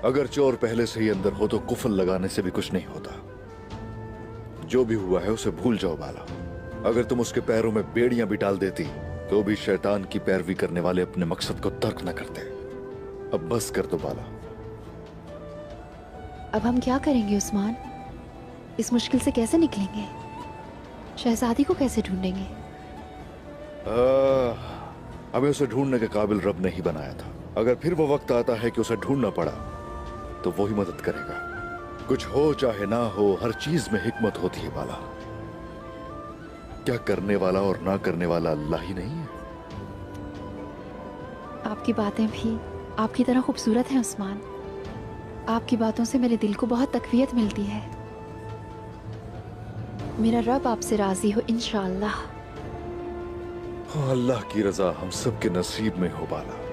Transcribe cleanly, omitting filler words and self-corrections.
अगर चोर पहले से ही अंदर हो तो कुफल लगाने से भी कुछ नहीं होता। जो भी हुआ है उसे भूल जाओ बाला। अगर तुम उसके पैरों में बेड़ियां भी डाल देती तो भी शैतान की पैरवी करने वाले अपने मकसद को तर्क न करते। अब बस कर दो बाला। अब हम क्या करेंगे उस्मान? इस मुश्किल से कैसे निकलेंगे? शहजादी को कैसे ढूंढेंगे? हमें उसे ढूंढने के काबिल रब ने ही बनाया था। अगर फिर वो वक्त आता है कि उसे ढूंढना पड़ा तो वो ही मदद करेगा। कुछ हो चाहे ना हो, हर चीज में हिकमत होती है बाला। क्या करने वाला और ना करने वाला अल्लाह ही नहीं है? आपकी बातें भी आपकी तरह खूबसूरत हैं उस्मान। आपकी बातों से मेरे दिल को बहुत तकवीयत मिलती है। मेरा रब आपसे राजी हो इंशाअल्लाह। अल्लाह की रजा हम सब के नसीब में हो बाला।